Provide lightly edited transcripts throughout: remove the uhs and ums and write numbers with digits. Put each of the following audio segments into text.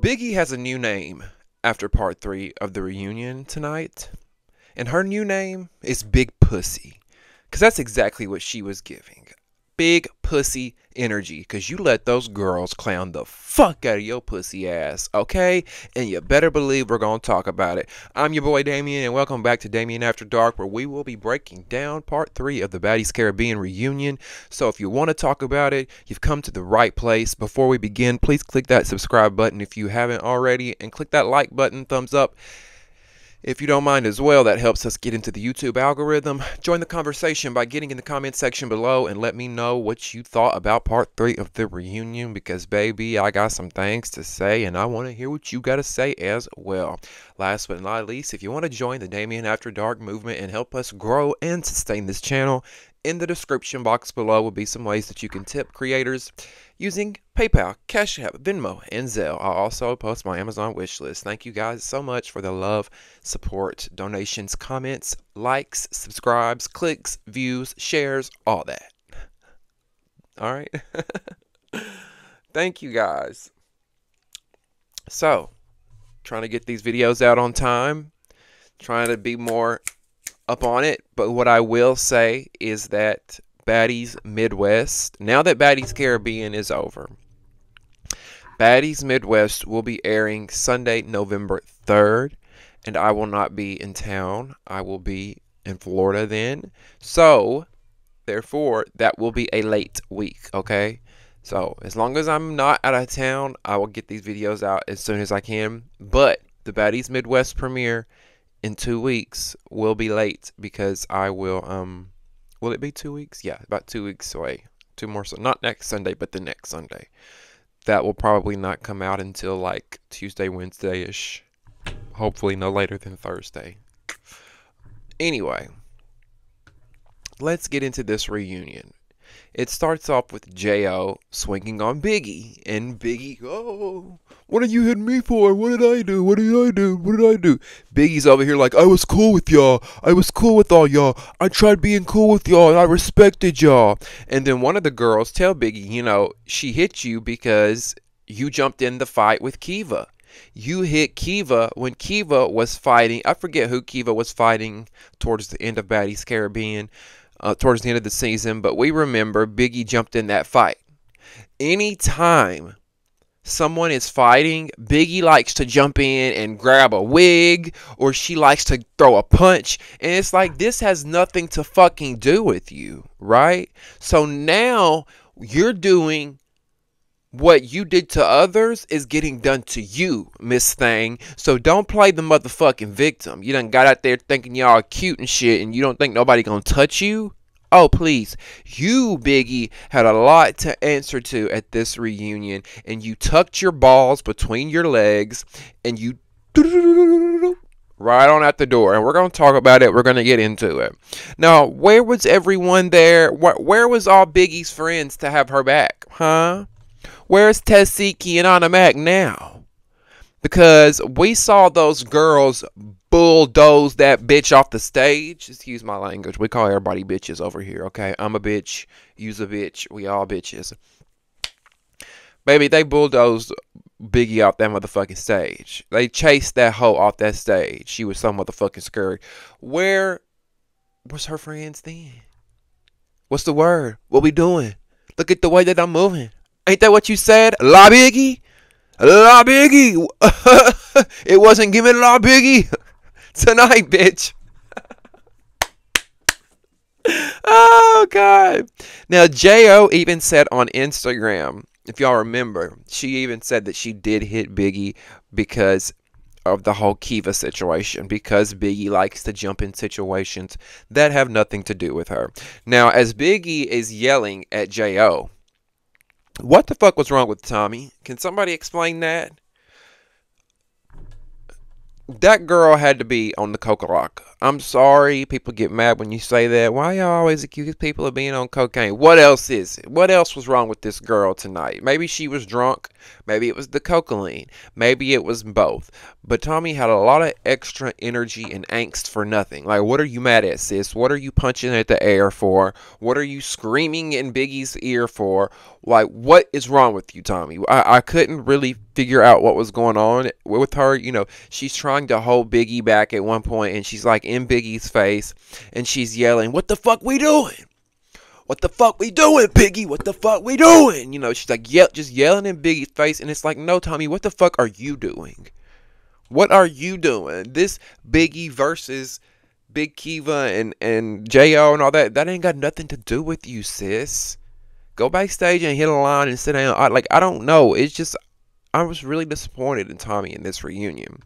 Biggie has a new name after part 3 of the reunion tonight. And her new name is Big Pussy. Because that's exactly what she was giving. Big pussy energy. Because you let those girls clown the fuck out of your pussy ass. Okay? And you better believe we're going to talk about it. I'm your boy Damien, and welcome back to Damien After Dark, where we will be breaking down part 3 of the Baddies Caribbean reunion. So if you want to talk about it, you've come to the right place. Before we begin, please click that subscribe button if you haven't already. And click that like button, thumbs up, if you don't mind as well. That helps us get into the YouTube algorithm. Join the conversation by getting in the comment section below and let me know what you thought about part 3 of the reunion, because baby, I got some things to say and I want to hear what you got to say as well. Last but not least, if you want to join the Damien After Dark movement and help us grow and sustain this channel, in the description box below will be some ways that you can tip creators using PayPal, Cash App, Venmo, and Zelle. I'll also post my Amazon wish list. Thank you guys so much for the love, support, donations, comments, likes, subscribes, clicks, views, shares, all that. All right. Thank you guys. So, trying to get these videos out on time, trying to be more up on it. But what I will say is that Baddies Midwest, now that Baddies Caribbean is over, Baddies Midwest will be airing Sunday, November 3rd, and I will not be in town. I will be in Florida then. So, therefore, that will be a late week, okay? So, as long as I'm not out of town, I will get these videos out as soon as I can. But the Baddies Midwest premiere in 2 weeks will be late because I will, will it be 2 weeks? Yeah, about 2 weeks away. 2 more, so not next Sunday, but the next Sunday. That will probably not come out until like Tuesday, Wednesday-ish. Hopefully no later than Thursday. Anyway, let's get into this reunion. It starts off with J.O. swinging on Biggie. And Biggie, oh, what are you hitting me for? What did I do? What did I do? What did I do? Biggie's over here like, I was cool with y'all. I was cool with all y'all. I tried being cool with y'all and I respected y'all. And then one of the girls tell Biggie, you know, she hit you because you jumped in the fight with Kiva. You hit Kiva when Kiva was fighting. I forget who Kiva was fighting towards the end of Baddies Caribbean. Towards the end of the season, but we remember Biggie jumped in that fight. Anytime someone is fighting, Biggie likes to jump in and grab a wig, or she likes to throw a punch, and it's like, this has nothing to fucking do with you, right? So now you're doing what you did to others is getting done to you, Miss Thing. So don't play the motherfucking victim. You done got out there thinking y'all cute and shit, and you don't think nobody gonna touch you? Oh, please. You, Biggie, had a lot to answer to at this reunion, and you tucked your balls between your legs, and you right on out the door. And we're going to talk about it. We're going to get into it. Now, where was everyone there? Where was all Biggie's friends to have her back? Huh? Where's Tessiki and Anna Mac now? Because we saw those girls bulldoze that bitch off the stage. Excuse my language. We call everybody bitches over here, okay? I'm a bitch. You's a bitch. We all bitches. Baby, they bulldozed Biggie off that motherfucking stage. They chased that hoe off that stage. She was so motherfucking scared. Where was her friends then? What's the word? What we doing? Look at the way that I'm moving. Ain't that what you said? La Biggie? La Biggie! It wasn't giving La Biggie tonight, bitch. Oh, God. Now, J.O. even said on Instagram, if y'all remember, she even said that she did hit Biggie because of the whole Kiva situation, because Biggie likes to jump in situations that have nothing to do with her. Now, as Biggie is yelling at J.O., what the fuck was wrong with Tommy? Can somebody explain that? That girl had to be on the coca rock. I'm sorry. People get mad when you say that. Why y'all always accuse people of being on cocaine? What else is it? What else was wrong with this girl tonight? Maybe she was drunk. Maybe it was the cocaine. Maybe it was both. But Tommy had a lot of extra energy and angst for nothing. Like, what are you mad at, sis? What are you punching at the air for? What are you screaming in Biggie's ear for? Like, what is wrong with you, Tommy? I couldn't really figure out what was going on with her. You know, she's trying to hold Biggie back at one point, and she's like in Biggie's face, and she's yelling, "What the fuck we doing? What the fuck we doing, Biggie? What the fuck we doing?" You know, she's like, just yelling in Biggie's face, and it's like, no, Tommy, what the fuck are you doing? What are you doing? This Biggie versus Big Kiva and J.O. and all that ain't got nothing to do with you, sis. Go backstage and hit a line and sit down. I don't know. It's just, I was really disappointed in Tommy in this reunion.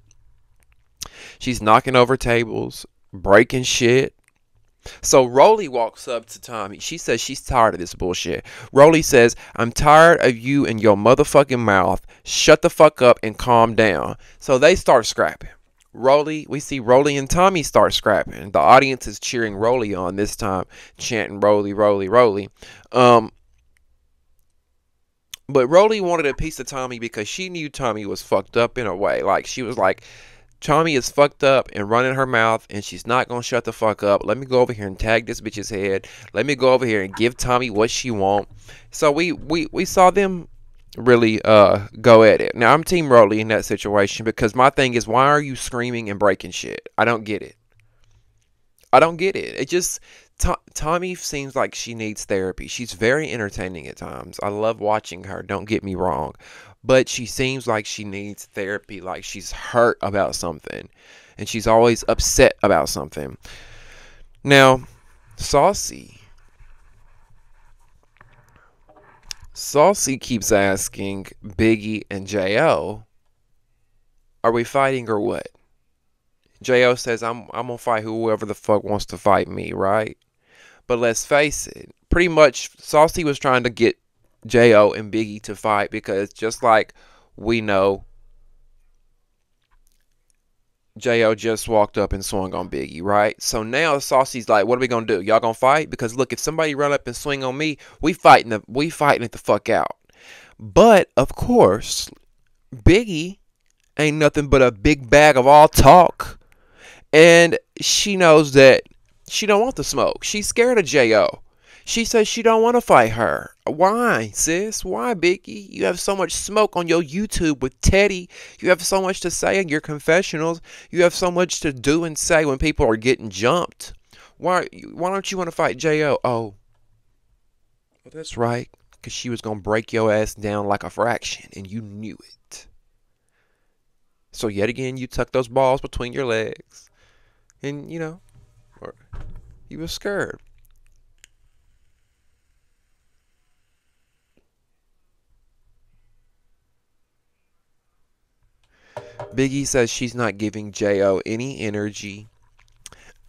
She's knocking over tables, breaking shit. So Rolly walks up to Tommy. She says she's tired of this bullshit. Rolly says, "I'm tired of you and your motherfucking mouth. Shut the fuck up and calm down." So they start scrapping. We see Rolly and Tommy start scrapping. The audience is cheering Rolly on this time, chanting Rolly, Rolly, Rolly. But Rolly wanted a piece of Tommy because she knew Tommy was fucked up in a way. Like, she was like, Tommy is fucked up and running her mouth, and she's not going to shut the fuck up. Let me go over here and tag this bitch's head. Let me go over here and give Tommy what she want. So we saw them really go at it. Now, I'm Team Rolly in that situation because my thing is, why are you screaming and breaking shit? I don't get it. I don't get it. It just... Tommy seems like she needs therapy. She's very entertaining at times. I love watching her, don't get me wrong. But she seems like she needs therapy, like she's hurt about something. And she's always upset about something. Now, Saucy keeps asking Biggie and J.O., "Are we fighting or what?" J.O. says, I'm going to fight whoever the fuck wants to fight me, right? But let's face it, pretty much Saucy was trying to get J.O. and Biggie to fight because just like we know, J.O. just walked up and swung on Biggie, right? So now Saucy's like, what are we going to do? Y'all going to fight? Because look, if somebody run up and swing on me, we fighting it the fuck out. But, of course, Biggie ain't nothing but a big bag of all talk. And she knows that she don't want the smoke. She's scared of J.O. She says she don't want to fight her. Why, sis? Why, Biggie? You have so much smoke on your YouTube with Teddy. You have so much to say in your confessionals. You have so much to do and say when people are getting jumped. Why don't you want to fight J.O.? Oh, well, that's right. Because she was going to break your ass down like a fraction, and you knew it. So yet again, you tuck those balls between your legs. And, you know, he was scared. Biggie says she's not giving J.O. any energy.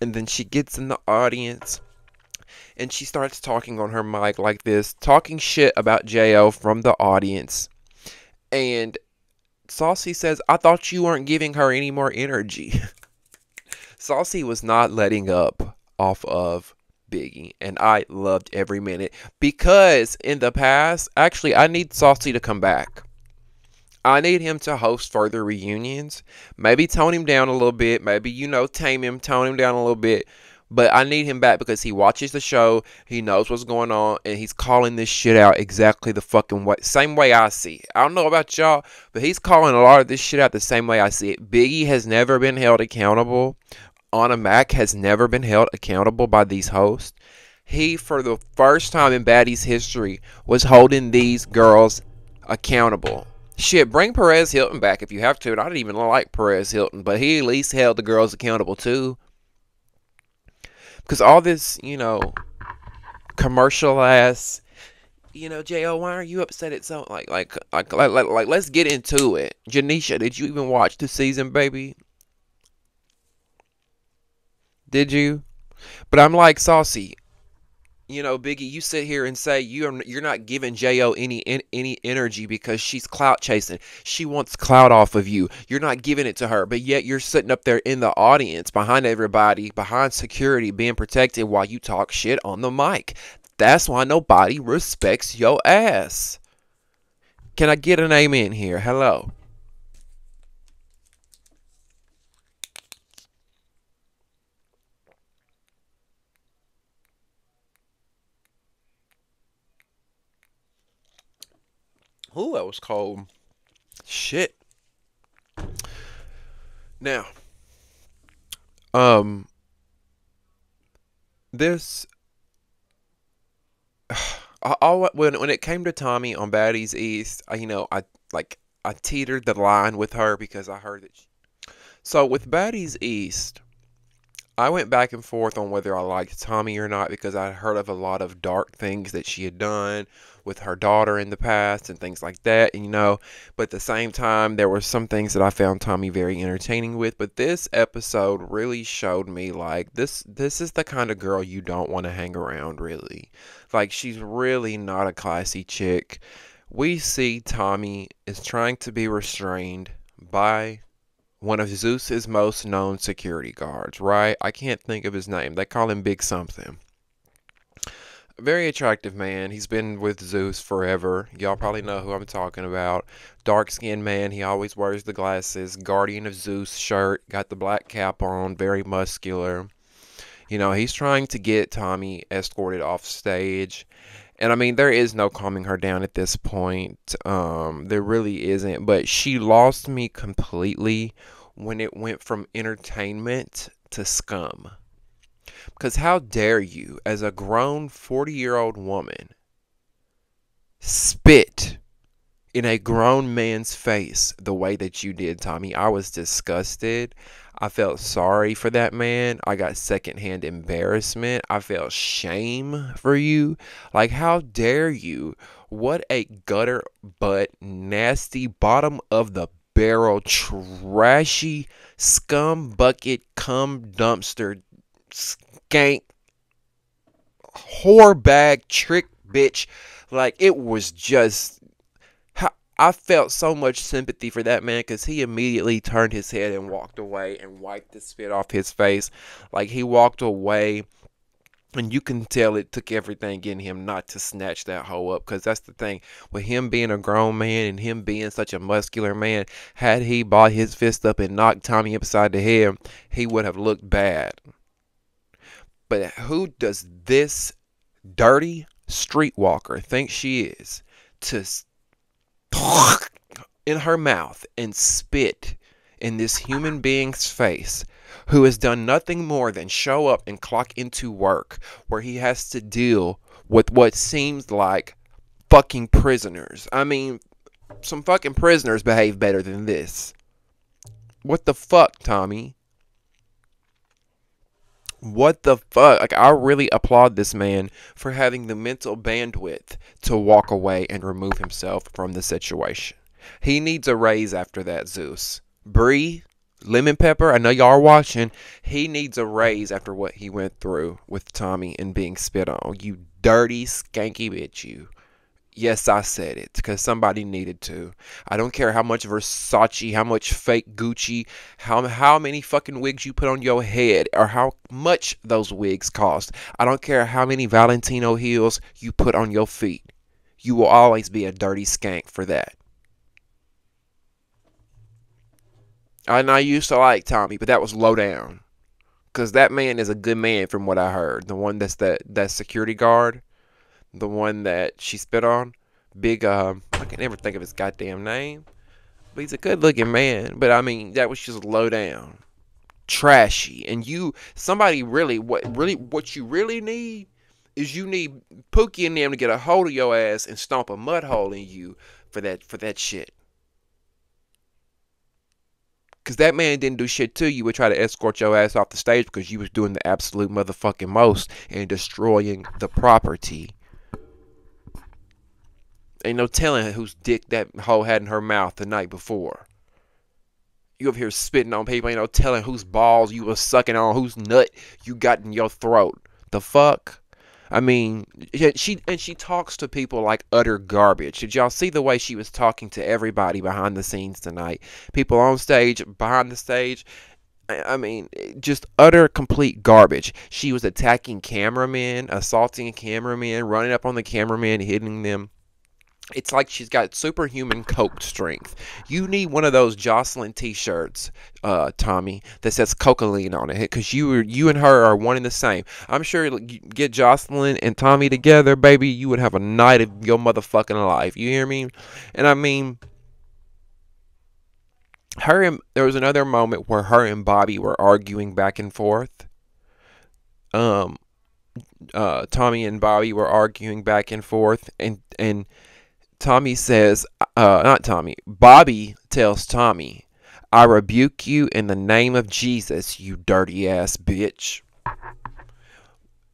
And then she gets in the audience. And she starts talking on her mic like this. Talking shit about J.O. from the audience. And Saucy says, I thought you weren't giving her any more energy. Saucy was not letting up off of Biggie, and I loved every minute because in the past, actually, I need Saucy to come back. I need him to host further reunions. Maybe tone him down a little bit. Maybe, tame him, tone him down a little bit. But I need him back because he watches the show, he knows what's going on, and he's calling this shit out exactly the fucking way, same way I see it. I don't know about y'all, but he's calling a lot of this shit out the same way I see it. Biggie has never been held accountable. Anna Mac has never been held accountable by these hosts. He, for the first time in Baddies history, was holding these girls accountable. Shit, bring Perez Hilton back if you have to. And I didn't even like Perez Hilton, but he at least held the girls accountable too. Because all this, commercial ass, J.O., why are you upset at so like let's get into it. Janisha, did you even watch the season, baby? Did you? But I'm like, Saucy, You know, Biggie, you sit here and say you're not giving Jo any energy because she's clout chasing. She wants clout off of you. You're not giving it to her, but yet you're sitting up there in the audience behind everybody, behind security, being protected while you talk shit on the mic. That's why nobody respects your ass. Can I get an amen here? Hello. Ooh, that was cold. Shit. Now, um, this when it came to Tommy on Baddies East, I teetered the line with her because I heard that. So with Baddies East, I went back and forth on whether I liked Tommy or not because I heard of a lot of dark things that she had done with her daughter in the past and things like that, but at the same time there were some things that I found Tommy very entertaining with, but this episode really showed me like this is the kind of girl you don't want to hang around really. Like she's really not a classy chick. We see Tommy is trying to be restrained by one of Zeus's most known security guards, right? I can't think of his name. They call him Big Something. Very attractive man. He's been with Zeus forever. Y'all probably know who I'm talking about. Dark skinned man. He always wears the glasses. Guardian of Zeus shirt. Got the black cap on. Very muscular. He's trying to get Tommy escorted off stage. And I mean, there is no calming her down at this point. There really isn't. But she lost me completely when it went from entertainment to scum. Because how dare you, as a grown 40-year-old woman, spit in a grown man's face the way that you did, Tommy? I was disgusted. I felt sorry for that man. I got secondhand embarrassment. I felt shame for you. Like, how dare you? What a gutter butt, nasty, bottom of the barrel, trashy, scum bucket, cum dumpster, skank, whore bag, trick bitch. Like, it was just, I felt so much sympathy for that man because he immediately turned his head and walked away and wiped the spit off his face. Like, he walked away, and you can tell it took everything in him not to snatch that hoe up, because that's the thing. With him being a grown man and him being such a muscular man, had he bought his fist up and knocked Tommy upside the head, he would have looked bad. But who does this dirty streetwalker think she is to in her mouth and spit in this human being's face who has done nothing more than show up and clock into work where he has to deal with what seems like fucking prisoners? I mean, some fucking prisoners behave better than this. What the fuck, Tommy? What the fuck? Like, I really applaud this man for having the mental bandwidth to walk away and remove himself from the situation. He needs a raise after that, Zeus. Bree, Lemon Pepper, I know y'all are watching. He needs a raise after what he went through with Tommy and being spit on. You dirty, skanky bitch, you. Yes, I said it because somebody needed to. I don't care how much Versace, how much fake Gucci, how many fucking wigs you put on your head or how much those wigs cost. I don't care how many Valentino heels you put on your feet. You will always be a dirty skank for that. And I used to like Tommy, but that was low down. Because that man is a good man from what I heard. The one that security guard. The one that she spit on. Big, I can never think of his goddamn name. But he's a good looking man. But I mean, that was just low down. Trashy. And somebody what you really need is you need Pookie and them to get a hold of your ass and stomp a mud hole in you for that shit. Because that man didn't do shit to you. Would try to escort your ass off the stage because you was doing the absolute motherfucking most and destroying the property. Ain't no telling whose dick that hoe had in her mouth the night before. You up here spitting on people. Ain't no telling whose balls you was sucking on, whose nut you got in your throat. The fuck? I mean, she talks to people like utter garbage. Did y'all see the way she was talking to everybody behind the scenes tonight? People on stage, behind the stage. I mean, just utter complete garbage. She was attacking cameramen, assaulting cameramen, running up on the cameramen, hitting them. It's like she's got superhuman coke strength. You need one of those Jocelyn T-shirts, Tommy, that says cocaine on it, because you and her are one and the same. I'm sure you get Jocelyn and Tommy together, baby, you would have a night of your motherfucking life. You hear me? And I mean, there was another moment where her and Bobby were arguing back and forth. Um, Tommy and Bobby were arguing back and forth, and Tommy says, not Tommy, Bobby tells Tommy, I rebuke you in the name of Jesus, you dirty ass bitch.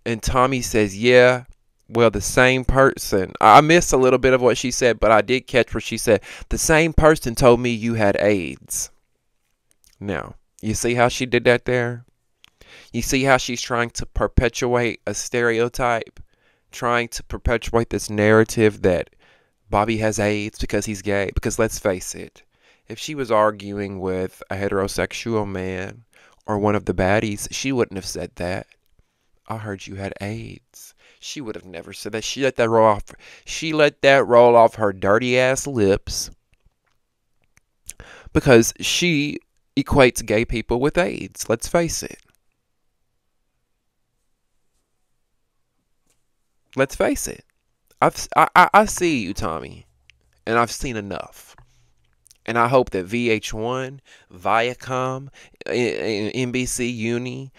And Tommy says, yeah, well, the same person. I missed a little bit of what she said, but I did catch what she said. The same person told me you had AIDS. Now, you see how she did that there? You see how she's trying to perpetuate a stereotype? Trying to perpetuate this narrative that Bobby has AIDS because he's gay. Because let's face it, if she was arguing with a heterosexual man or one of the baddies, she wouldn't have said that. I heard you had AIDS. She would have never said that. She let that roll off. She let that roll off her dirty ass lips because she equates gay people with AIDS. Let's face it. Let's face it. I see you, Tommy, and I've seen enough. And I hope that VH1, Viacom, NBC Uni,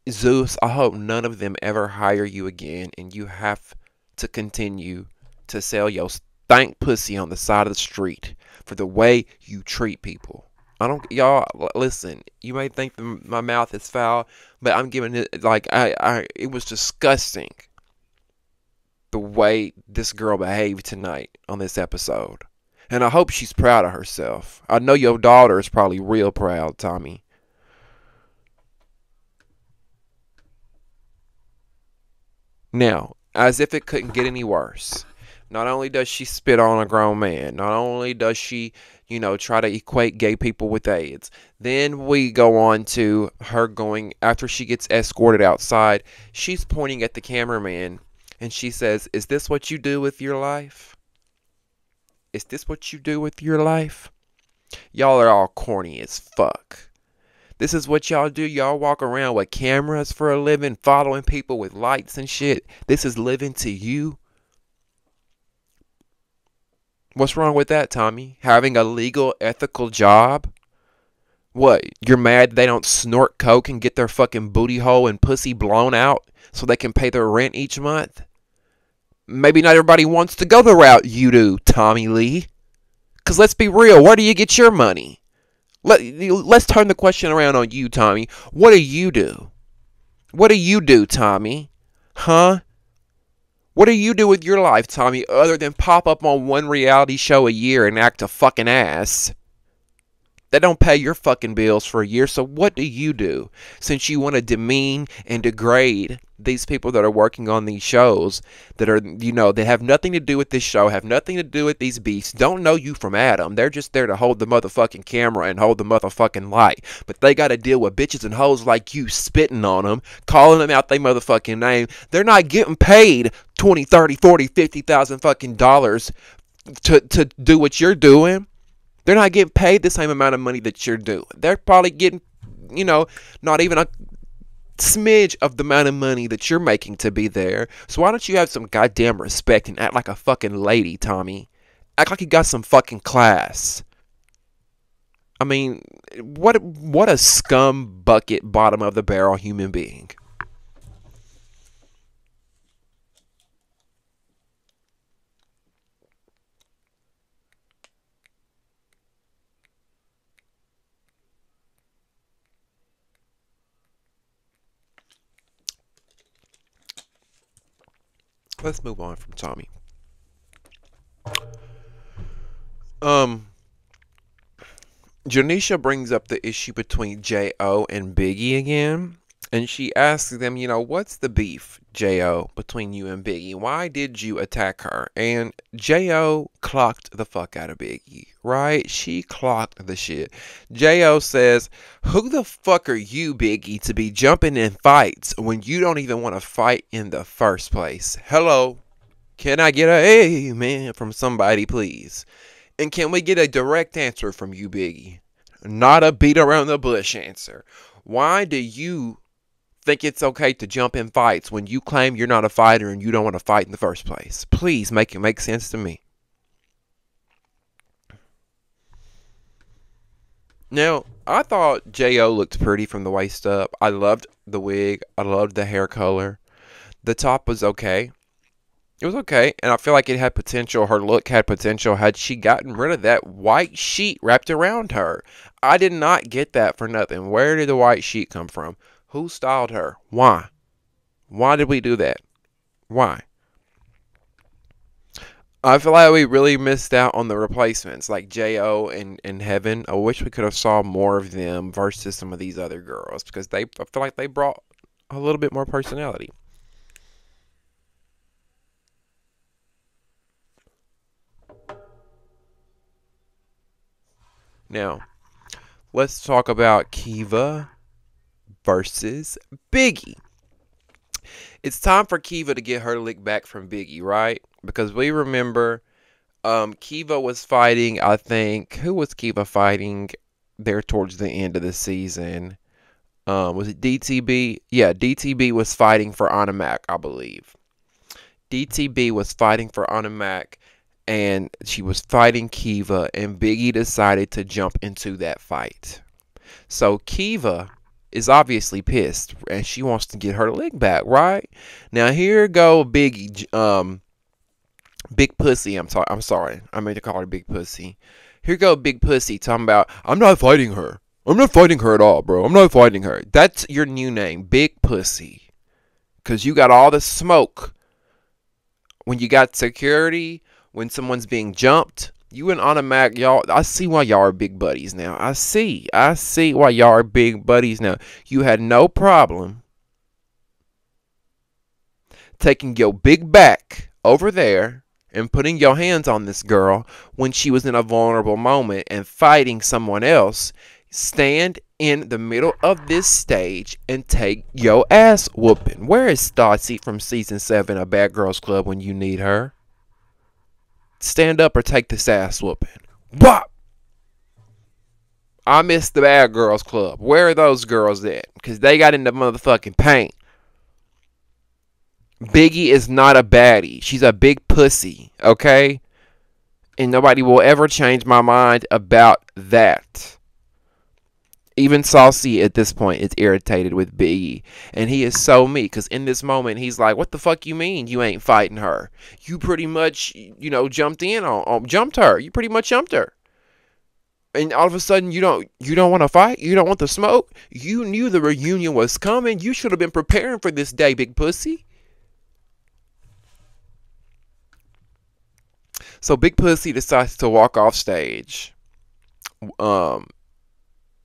Zeus, I hope none of them ever hire you again, and you have to continue to sell your stank pussy on the side of the street for the way you treat people. I don't, y'all, listen, you may think my mouth is foul, but I'm giving it, like, it was disgusting the way this girl behaved tonight on this episode. And I hope she's proud of herself. I know your daughter is probably real proud, Tommy. Now, as if it couldn't get any worse, not only does she spit on a grown man, not only does she, try to equate gay people with AIDS, then we go on to her going, after she gets escorted outside, she's pointing at the cameraman and she says, is this what you do with your life? Is this what you do with your life? Y'all are all corny as fuck. This is what y'all do. Y'all walk around with cameras for a living, following people with lights and shit. This is living to you. What's wrong with that, Tommy? Having a legal, ethical job? What, you're mad they don't snort coke and get their fucking booty hole and pussy blown out so they can pay their rent each month? Maybe not everybody wants to go the route you do, Tommy Lee. Because let's be real, where do you get your money? Let's turn the question around on you, Tommy. What do you do? What do you do, Tommy? Huh? What do you do with your life, Tommy, other than pop up on one reality show a year and act a fucking ass? That don't pay your fucking bills for a year, so what do you do? Since you want to demean and degrade these people that are working on these shows, that are, they have nothing to do with this show, have nothing to do with these beasts, don't know you from Adam. They're just there to hold the motherfucking camera and hold the motherfucking light. But they got to deal with bitches and hoes like you spitting on them, calling them out their motherfucking name. They're not getting paid 20, 30, 40, 50,000 fucking dollars to do what you're doing. They're not getting paid the same amount of money that you're doing. They're probably getting, not even a smidge of the amount of money that you're making to be there. So why don't you have some goddamn respect and act like a fucking lady, Tommy? Act like you got some fucking class. I mean, what a scum bucket, bottom of the barrel human being. Let's move on from Tommy. Janisha brings up the issue between J.O. and Biggie again. And she asks them, what's the beef, J.O., between you and Biggie? Why did you attack her? And J.O. clocked the fuck out of Biggie, right? She clocked the shit. J.O. says, who the fuck are you, Biggie, to be jumping in fights when you don't even want to fight in the first place? Hello? Can I get a amen from somebody, please? And can we get a direct answer from you, Biggie? Not a beat around the bush answer. Why do you think it's okay to jump in fights when you claim you're not a fighter and you don't want to fight in the first place? Please make it make sense to me. Now, I thought J.O. looked pretty from the waist up. I loved the wig. I loved the hair color. The top was okay. It was okay, and I feel like it had potential. Her look had potential had she gotten rid of that white sheet wrapped around her. I did not get that for nothing. Where did the white sheet come from? Who styled her? Why? Why did we do that? Why? I feel like we really missed out on the replacements, like J.O. and Heaven. I wish we could have saw more of them versus some of these other girls, because I feel like they brought a little bit more personality. Now, let's talk about Kiva versus Biggie. It's time for Kiva to get her lick back from Biggie, right? Because we remember Kiva was fighting, I think, who was Kiva fighting there towards the end of the season? Was it DTB? Yeah, DTB was fighting for Animac, I believe. DTB was fighting for Animac, and she was fighting Kiva, and Biggie decided to jump into that fight. So Kiva is obviously pissed, and she wants to get her leg back, right? Now here go Biggie, Big Pussy. I'm sorry. I meant to call her Big Pussy. Here go Big Pussy talking about, I'm not fighting her. I'm not fighting her at all, bro. I'm not fighting her. That's your new name, Big Pussy. Because you got all the smoke. When you got security, when someone's being jumped, you and Automatic, y'all, I see why y'all are big buddies now. I see why y'all are big buddies now. You had no problem taking your big back over there and putting your hands on this girl when she was in a vulnerable moment and fighting someone else. Stand in the middle of this stage and take your ass whooping. Where is Stassi from season 7 of Bad Girls Club when you need her? Stand up or take this ass whooping. Whop! I miss the Bad Girls Club. Where are those girls at? Because they got into motherfucking paint. Biggie is not a baddie. She's a big pussy, okay? And nobody will ever change my mind about that. Even Saucy at this point is irritated with Biggie. And he is so mean, because in this moment, he's like, what the fuck you mean you ain't fighting her? You pretty much, jumped her. You pretty much jumped her. And all of a sudden, you don't want to fight? You don't want the smoke? You knew the reunion was coming. You should have been preparing for this day, big pussy. So Big Pussy decides to walk off stage.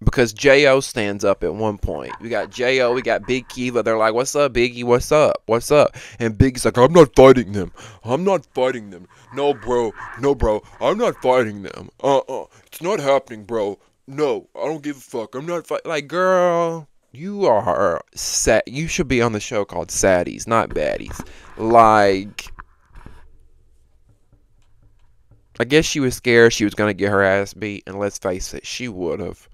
Because J.O. stands up at one point. We got J.O., we got Big Kiva. They're like, what's up, Biggie? What's up? What's up? And Biggie's like, I'm not fighting them. I'm not fighting them. No, bro. No, bro. I'm not fighting them. It's not happening, bro. No, I don't give a fuck. I'm not fighting. Like, girl, you are sad. You should be on the show called Saddies, not Baddies. Like, I guess she was scared she was going to get her ass beat. And let's face it, she would have.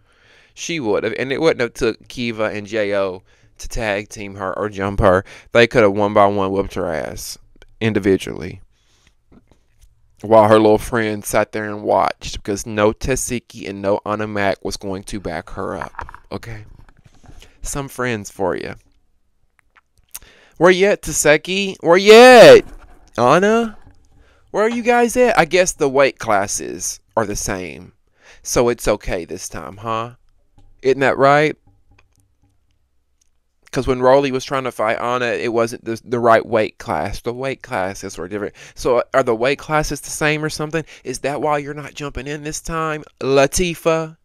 She would have, and it wouldn't have took Kiva and J.O. to tag team her or jump her. They could have one by one whooped her ass individually. While her little friend sat there and watched, because no Tesiki and no Animac was going to back her up. Okay? Some friends for you. Where you at, Teseki? Where you at? Anna? Where are you guys at? I guess the weight classes are the same. So it's okay this time, huh? Isn't that right? Because when Rolly was trying to fight Anna, it wasn't the right weight class. The weight classes were different. So are the weight classes the same or something? Is that why you're not jumping in this time, Latifah?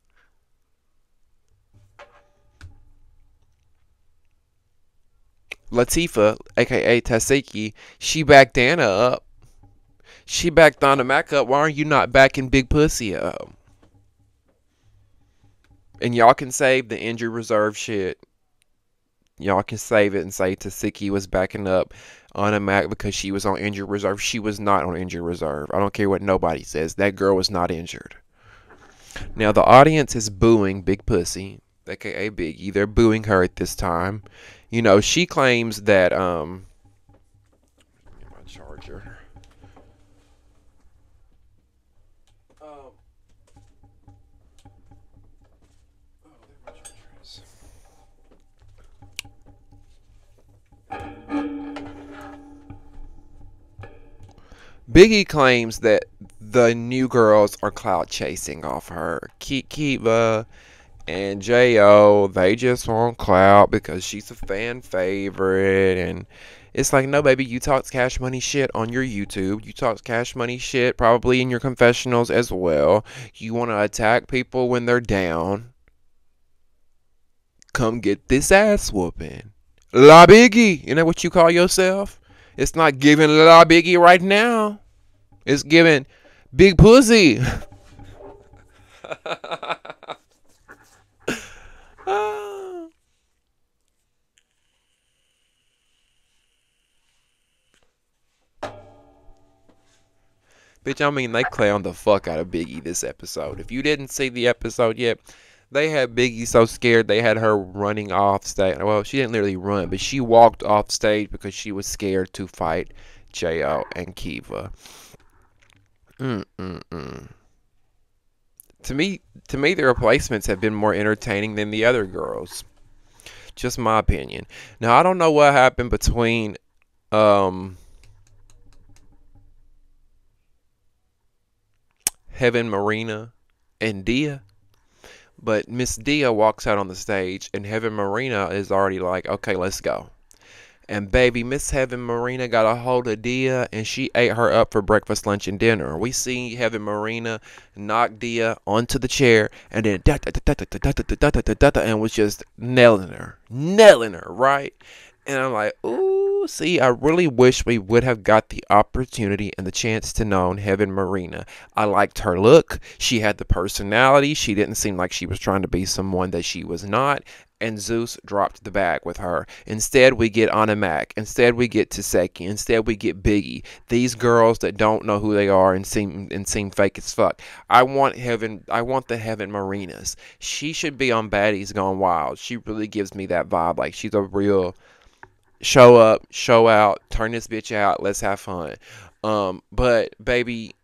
Latifah, aka Tasiki, she backed Anna up. She backed Donna Mac up. Why are you not backing Big Pussy up? And y'all can save the injury reserve shit. Y'all can save it and say Tasiki was backing up Anna Mac because she was on injury reserve. She was not on injury reserve. I don't care what nobody says. That girl was not injured. Now the audience is booing Big Pussy, aka Biggie. They're booing her at this time. You know, she claims that get my charger. Oh, there my charger is. Biggie claims that the new girls are clout chasing off her. Kiva and J.O., they just want clout because she's a fan favorite. And it's like, no, baby, you talk Cash Money shit on your YouTube. You talk Cash Money shit probably in your confessionals as well. You want to attack people when they're down. Come get this ass whooping. La Biggie, you know what you call yourself? It's not giving La Biggie right now. It's giving Big Pussy. Bitch, I mean, they clowned the fuck out of Biggie this episode. If you didn't see the episode yet, they had Biggie so scared they had her running off stage. Well, she didn't literally run, but she walked off stage because she was scared to fight J.O. and Kiva. To me, the replacements have been more entertaining than the other girls. Just my opinion. Now, I don't know what happened between Heaven Marina and Dia. But Miss Dia walks out on the stage, and Heaven Marina is already like, okay, let's go. And baby, Miss Heaven Marina got a hold of Dia, and she ate her up for breakfast, lunch, and dinner. We see Heaven Marina knock Dia onto the chair, and then and was just nailing her, right? And I'm like, ooh, see, I really wish we would have got the opportunity and the chance to know Heaven Marina. I liked her look. She had the personality. She didn't seem like she was trying to be someone that she was not. And Zeus dropped the bag with her. Instead, we get Anna Mac. Instead, we get Taseki. Instead, we get Biggie. These girls that don't know who they are and seem fake as fuck. I want the Heaven Marinas. She should be on Baddies Gone Wild. She really gives me that vibe. Like, she's a real show up, show out, turn this bitch out, let's have fun. But baby,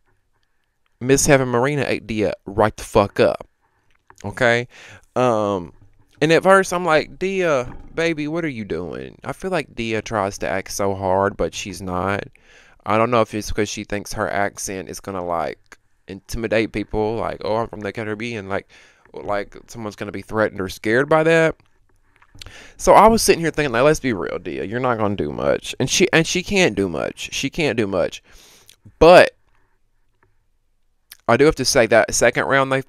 Miss Heaven Marina ate Dia right the fuck up. Okay? And at first I'm like, Dia, baby, what are you doing? I feel like Dia tries to act so hard, but she's not. I don't know if it's because she thinks her accent is gonna like intimidate people, like, oh, I'm from the Caribbean, like someone's gonna be threatened or scared by that. So I was sitting here thinking, like, let's be real, Dia. You're not gonna do much, and she can't do much. She can't do much. But I do have to say that second round that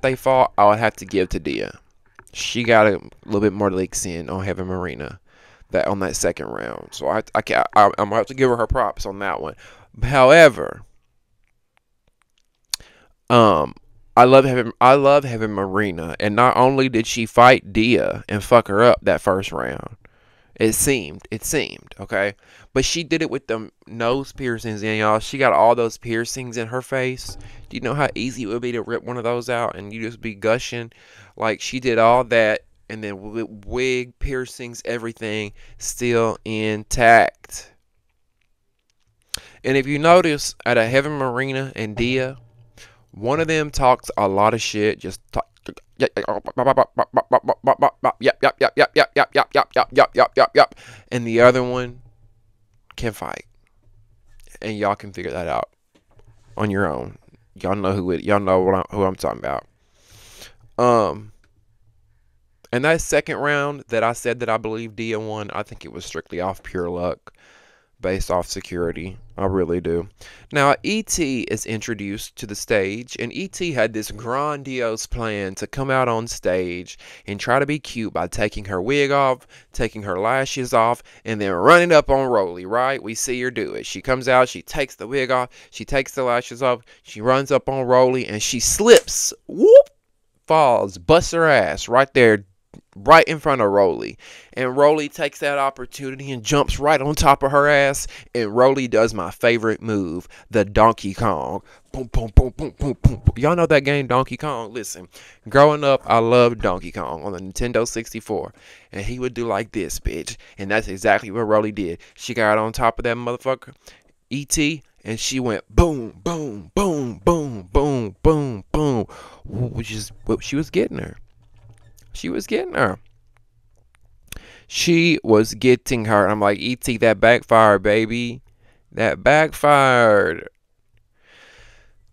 they fought, I would have to give to Dia. She got a little bit more leaks in on Heaven Marina on that second round. So I'm gonna have to give her props on that one. However, I love Heaven Marina, and not only did she fight Dia and fuck her up that first round, it seemed, okay, but she did it with them nose piercings, and y'all, she got all those piercings in her face. Do you know how easy it would be to rip one of those out and you just be gushing? Like, she did all that, and then wig, piercings, everything still intact. And if you notice, at a Heaven Marina and Dia, one of them talks a lot of shit, just talk, and the other one can fight, and y'all can figure that out on your own. Y'all know who I'm talking about. And that second round that I said that I believe Dia won, I think it was strictly off pure luck. based off security. I really do. Now, E.T. is introduced to the stage, and E.T. had this grandiose plan to come out on stage and try to be cute by taking her wig off, taking her lashes off, and then running up on Rolly, right? We see her do it. She comes out, she takes the wig off, she takes the lashes off, she runs up on Rolly, and she slips, whoop, falls, busts her ass right there, right in front of Rolly. And Rolly takes that opportunity and jumps right on top of her ass. And Rolly does my favorite move, the Donkey Kong. Boom, boom, boom, boom, boom, boom. Y'all know that game, Donkey Kong? Listen, growing up, I loved Donkey Kong on the Nintendo 64. And he would do like this, bitch. And that's exactly what Rolly did. She got on top of that motherfucker, E.T., and she went boom, boom, boom, boom, boom, boom, boom. Which is what she was getting her. She was getting her. She was getting her. I'm like, E.T., that backfired, baby. That backfired.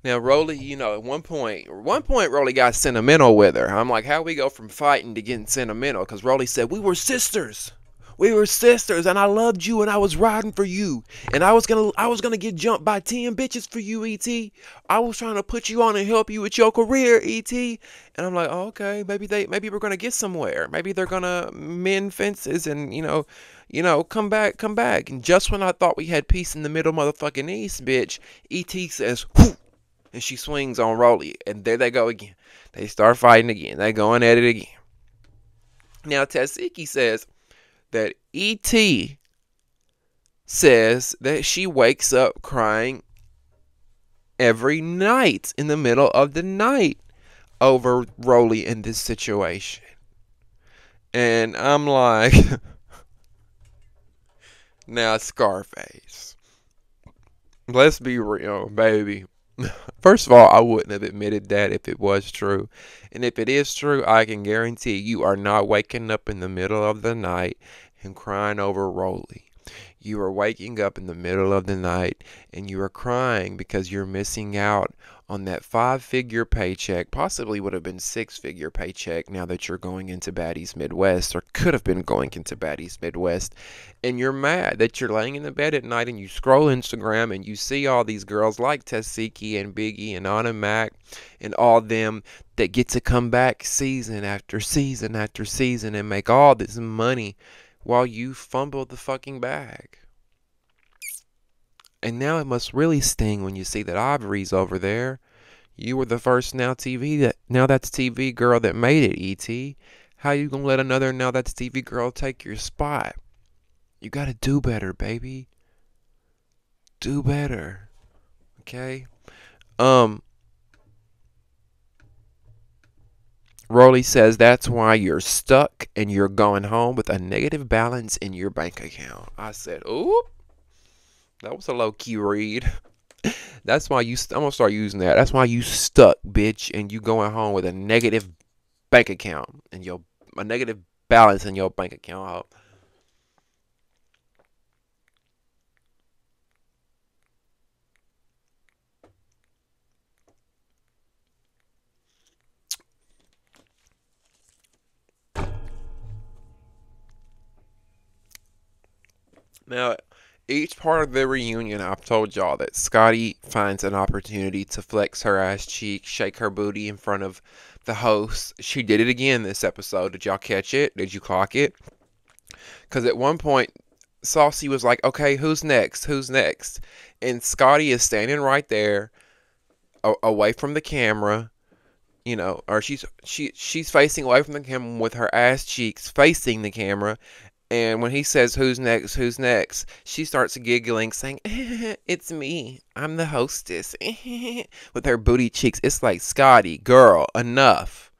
Now, Rolly, you know, at one point, Rolly got sentimental with her. I'm like, how we go from fighting to getting sentimental? Because Rolly said, we were sisters. We were sisters, and I loved you, and I was riding for you, and I was gonna get jumped by 10 bitches for you, E.T. I was trying to put you on and help you with your career, E.T. And I'm like, oh, okay, maybe we're gonna get somewhere. Maybe they're gonna mend fences and come back. And just when I thought we had peace in the middle, motherfucking east, bitch, E.T. says, whoo, and she swings on Rolly, and there they go again. They start fighting again. They going at it again. Now Tasiki says that E.T. says that she wakes up crying every night in the middle of the night over Rolly in this situation. And I'm like, now Scarface, let's be real, baby. First of all, I wouldn't have admitted that if it was true. And if it is true, I can guarantee you are not waking up in the middle of the night and crying over Rolly. You are waking up in the middle of the night and you are crying because you're missing out on that 5-figure paycheck, possibly would have been 6-figure paycheck now that you're going into Baddies Midwest, or could have been going into Baddies Midwest, and you're mad that you're laying in the bed at night and you scroll Instagram and you see all these girls like Tasiki and Biggie and Anna Mac and all them that get to come back season after season after season and make all this money while you fumble the fucking bag. And now it must really sting when you see that Ivory's over there. You were the first Now That's TV girl that made it, E.T. How you gonna let another Now That's TV girl take your spot? You gotta do better, baby. Do better. Okay? Rolly says that's why you're stuck and you're going home with a negative balance in your bank account. I said, oop. That was a low-key read. That's why I'm going to start using that. That's why you stuck, bitch, and you going home with a negative bank account and a negative balance in your bank account. Now, each part of the reunion, I've told y'all that Scotty finds an opportunity to flex her ass cheek, shake her booty in front of the host. She did it again this episode. Did y'all catch it? Did you clock it? Because at one point, Saucy was like, okay, who's next? Who's next? And Scotty is standing right there, away from the camera, or she's facing away from the camera with her ass cheeks facing the camera. And when he says, who's next, she starts giggling, saying, it's me. I'm the hostess. With her booty cheeks. It's like, Scotty, girl, enough.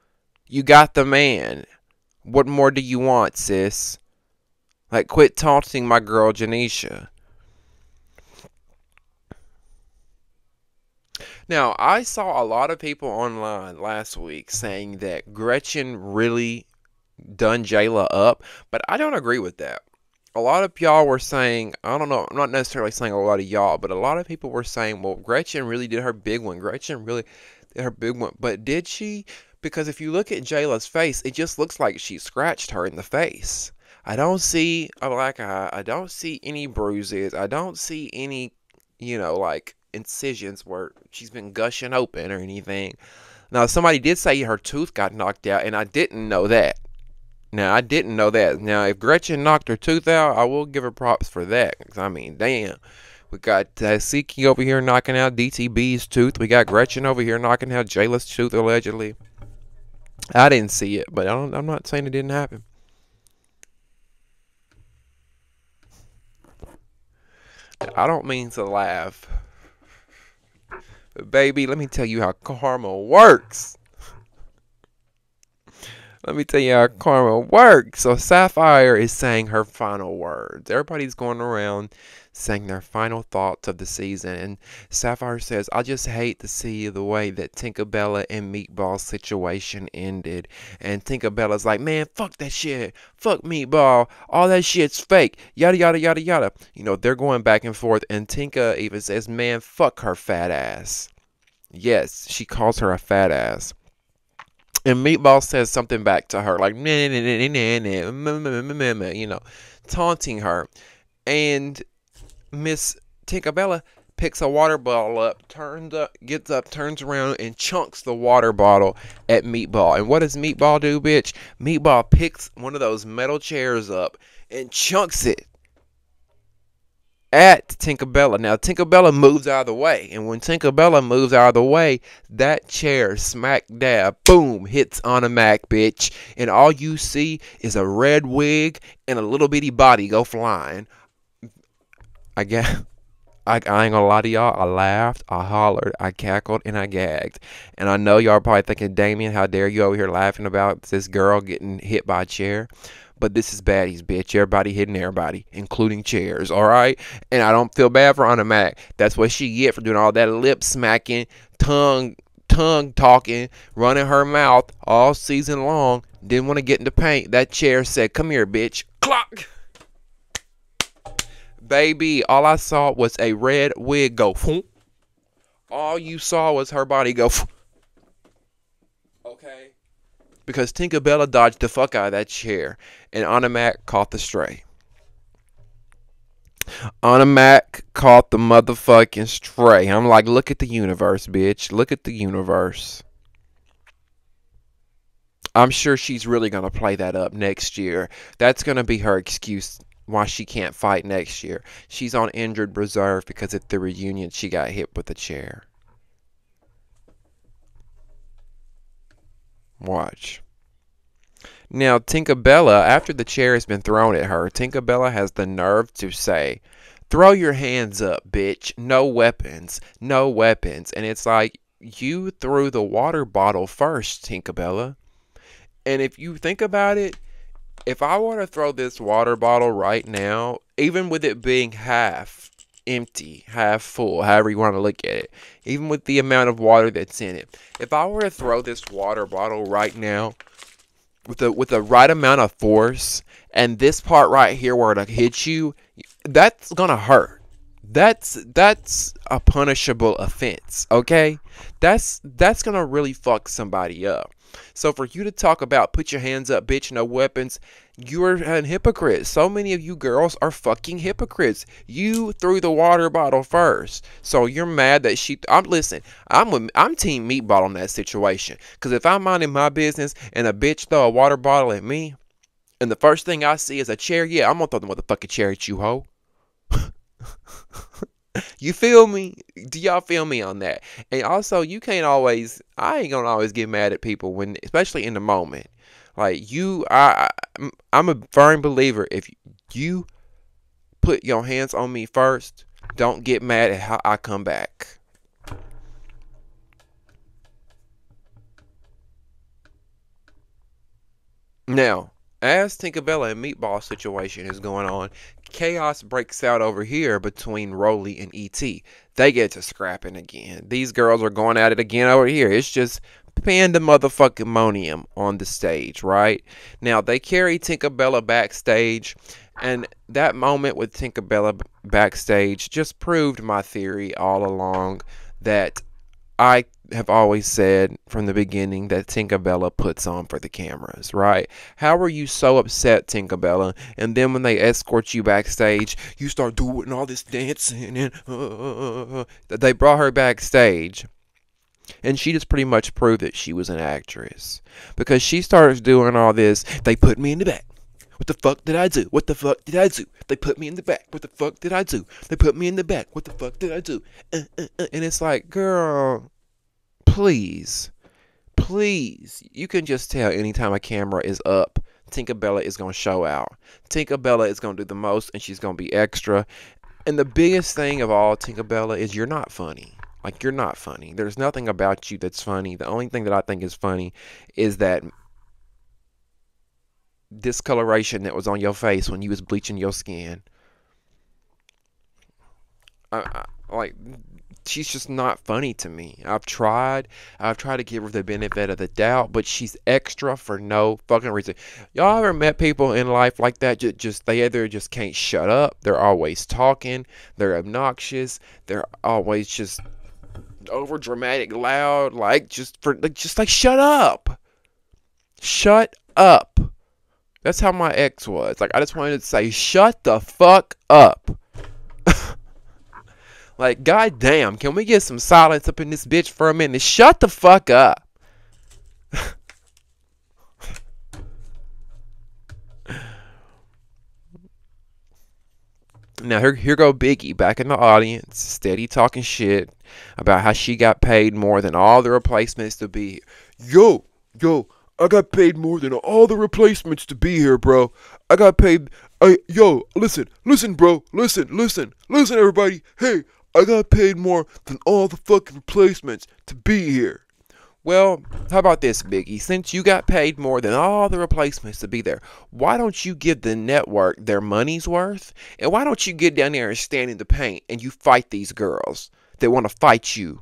You got the man. What more do you want, sis? Like, quit taunting my girl, Janisha. Now, I saw a lot of people online last week saying that Gretchen really done Jayla up, but I don't agree with that. A lot of y'all were saying, I don't know, I'm not necessarily saying a lot of y'all, but a lot of people were saying, well, Gretchen really did her big one. But did she? Because if you look at Jayla's face, it just looks like she scratched her in the face. I don't see a black eye. I don't see any bruises. I don't see any, like incisions where she's been gushing open or anything. Now, somebody did say her tooth got knocked out, and I didn't know that. Now, I didn't know that. Now, if Gretchen knocked her tooth out, I will give her props for that. 'Cause, I mean, damn. We got Siki over here knocking out DTB's tooth. We got Gretchen over here knocking out Jayla's tooth, allegedly. I didn't see it, but I'm not saying it didn't happen. I don't mean to laugh. But baby, let me tell you how karma works. Let me tell you how karma works. So Sapphire is saying her final words. Everybody's going around saying their final thoughts of the season. And Sapphire says, I just hate to see the way that Tinkerbella and Meatball's situation ended. And Tinkerbella's like, man, fuck that shit. Fuck Meatball. All that shit's fake. Yada, yada, yada, yada. They're going back and forth. And Tinka even says, man, fuck her fat ass. Yes, she calls her a fat ass. And Meatball says something back to her, like, taunting her. And Miss Tinkerbella picks a water bottle up, gets up, turns around, and chunks the water bottle at Meatball. And what does Meatball do, bitch? Meatball picks one of those metal chairs up and chunks it at Tinkerbella. Now, Tinkerbella moves out of the way. And when Tinkerbella moves out of the way, that chair, smack dab, boom, hits on a Mac, bitch. And all you see is a red wig and a little bitty body go flying. I ain't gonna lie to y'all. I laughed, I hollered, I cackled, and I gagged. And I know y'all are probably thinking, Damien, how dare you over here laughing about this girl getting hit by a chair? But this is Baddies, bitch. Everybody hitting everybody, including chairs, all right? And I don't feel bad for Anna Mac. That's what she get for doing all that lip smacking, tongue talking, running her mouth all season long. Didn't want to get into paint. That chair said, come here, bitch. Clock. Baby, all I saw was a red wig go. All you saw was her body go. Okay? Because Tinkerbella dodged the fuck out of that chair. And Anna Mac caught the stray. Anna Mac caught the motherfucking stray. I'm like, look at the universe, bitch. Look at the universe. I'm sure she's really going to play that up next year. That's going to be her excuse why she can't fight next year. She's on injured reserve because at the reunion she got hit with a chair. Watch. Now, Tinkerbella, after the chair has been thrown at her, Tinkerbella has the nerve to say, throw your hands up, bitch. No weapons. No weapons. And it's like, you threw the water bottle first, Tinkerbella. And if you think about it, if I were to throw this water bottle right now, even with it being half empty, half full, however you want to look at it, even with the amount of water that's in it, if I were to throw this water bottle right now with the right amount of force, and this part right here where it hits you, that's gonna hurt. That's a punishable offense, okay? That's gonna really fuck somebody up. So for you to talk about put your hands up, bitch, no weapons, you're a hypocrite. So many of you girls are fucking hypocrites. You threw the water bottle first. So you're mad that she I'm team Meatball on that situation. Cause if I'm minding my business and a bitch throw a water bottle at me, and the first thing I see is a chair, yeah, I'm gonna throw the motherfucking chair at you, hoe. You feel me? Do y'all feel me on that? And also, I ain't gonna always get mad at people when, especially in the moment. Like I'm a firm believer. If you put your hands on me first, don't get mad at how I come back. Now, as Tinkerbella and Meatball situation is going on, chaos breaks out over here between Rolly and E.T. They get to scrapping again. These girls are going at it again over here. It's just panda motherfucking monium on the stage, right? Now, they carry Tinkerbella backstage, and that moment with Tinkerbella backstage just proved my theory all along that I have always said from the beginning that Tinkerbella puts on for the cameras, right? How were you so upset, Tinkerbella? And then when they escort you backstage, you start doing all this dancing and they brought her backstage. And she just pretty much proved that she was an actress. Because she starts doing all this, they put me in the back. What the fuck did I do? What the fuck did I do? They put me in the back. What the fuck did I do? They put me in the back. What the fuck did I do? And it's like, girl, please, please. You can just tell anytime a camera is up, Tinkerbella is going to show out. Tinkerbella is going to do the most, and she's going to be extra. And the biggest thing of all, Tinkerbella, is you're not funny. Like, you're not funny. There's nothing about you that's funny. The only thing that I think is funny is that discoloration that was on your face when you was bleaching your skin. Like, she's just not funny to me. I've tried to give her the benefit of the doubt, but she's extra for no fucking reason. Y'all ever met people in life like that? They either just can't shut up, they're always talking, they're obnoxious, they're always just over dramatic, loud, like shut up. Shut up. That's how my ex was. Like, I just wanted to say, shut the fuck up. Like, goddamn, can we get some silence up in this bitch for a minute? Shut the fuck up. Now, here go Biggie back in the audience, steady talking shit about how she got paid more than all the replacements to be here. Yo, I got paid more than all the replacements to be here, bro. I got paid. Listen, bro. Listen, everybody. Hey, I got paid more than all the fucking replacements to be here. Well, how about this, Biggie? Since you got paid more than all the replacements to be there, why don't you give the network their money's worth? And why don't you get down there and stand in the paint and you fight these girls that want to fight you?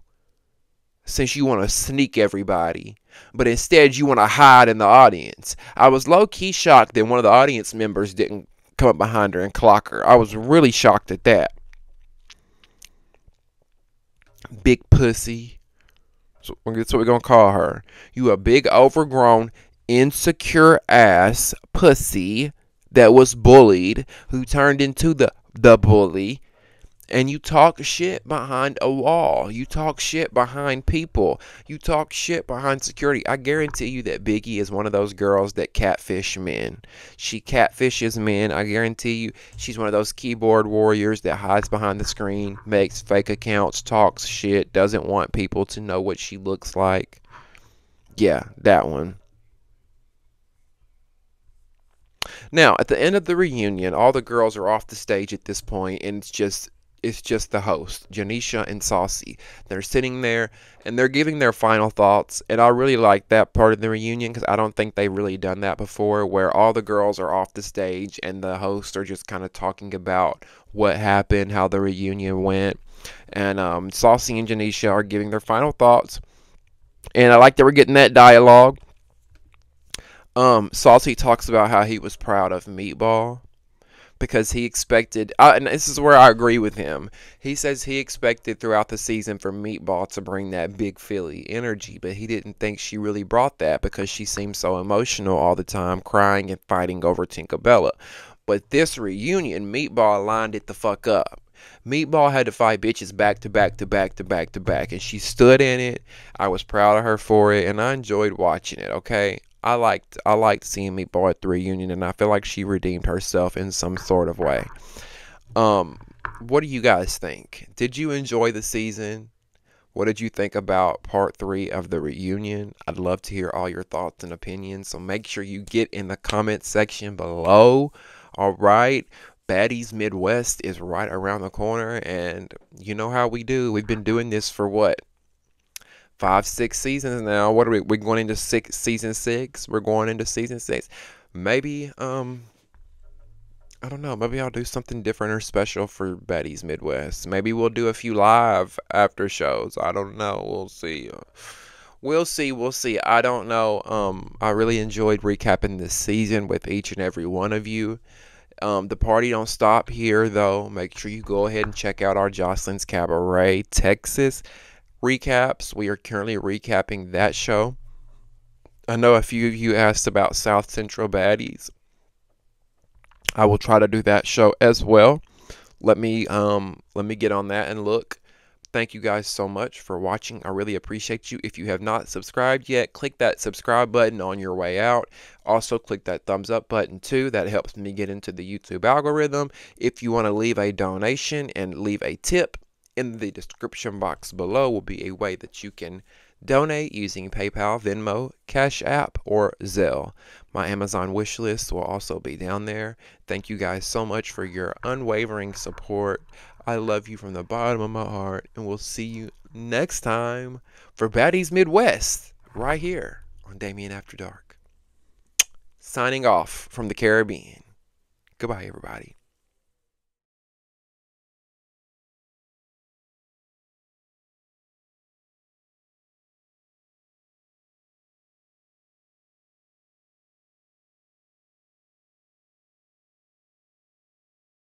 Since you want to sneak everybody, but instead you want to hide in the audience. I was low-key shocked that one of the audience members didn't come up behind her and clock her. I was really shocked at that. Big pussy. So that's what we're going to call her. You a big, overgrown, insecure ass pussy that was bullied, who turned into the bully. And you talk shit behind a wall. You talk shit behind people. You talk shit behind security. I guarantee you that Biggie is one of those girls that catfish men. She catfishes men. I guarantee you she's one of those keyboard warriors that hides behind the screen, makes fake accounts, talks shit, doesn't want people to know what she looks like. Yeah, that one. Now, at the end of the reunion, all the girls are off the stage at this point, and it's just the host, Janisha and Saucy. They're sitting there and they're giving their final thoughts. And I really like that part of the reunion because I don't think they've really done that before, where all the girls are off the stage and the hosts are just kind of talking about what happened, how the reunion went. And Saucy and Janisha are giving their final thoughts. And I like that we're getting that dialogue. Saucy talks about how he was proud of Meatball, because he expected, and this is where I agree with him. He says he expected throughout the season for Meatball to bring that big Philly energy, but he didn't think she really brought that because she seemed so emotional all the time, crying and fighting over Tinkerbella. But this reunion, Meatball lined it the fuck up. Meatball had to fight bitches back to back to back to back to back, and she stood in it. I was proud of her for it, and I enjoyed watching it, okay? I liked seeing Meatball at the reunion, and I feel like she redeemed herself in some sort of way. What do you guys think? Did you enjoy the season? What did you think about part 3 of the reunion? I'd love to hear all your thoughts and opinions, so make sure you get in the comment section below. All right. Baddies Midwest is right around the corner, and you know how we do. We've been doing this for what? 5-6 seasons now. What are we're going into season 6? We're going into season 6. Maybe I don't know, maybe I'll do something different or special for Baddies Midwest. Maybe we'll do a few live after shows. I don't know. We'll see. We'll see. I don't know. I really enjoyed recapping this season with each and every one of you. The party don't stop here though. Make sure you go ahead and check out our Jocelyn's Cabaret, Texas. recaps. We are currently recapping that show. I know a few of you asked about South Central Baddies. I will try to do that show as well. Let me get on that and look. Thank you guys so much for watching. I really appreciate you. If you have not subscribed yet, click that subscribe button on your way out. Also, click that thumbs up button too. That helps me get into the YouTube algorithm. If you want to leave a donation and leave a tip, in the description box below will be a way that you can donate using PayPal, Venmo, Cash App, or Zelle. My Amazon wish list will also be down there. Thank you guys so much for your unwavering support. I love you from the bottom of my heart, and we'll see you next time for Baddies Midwest, right here on Damien After Dark. Signing off from the Caribbean. Goodbye, everybody.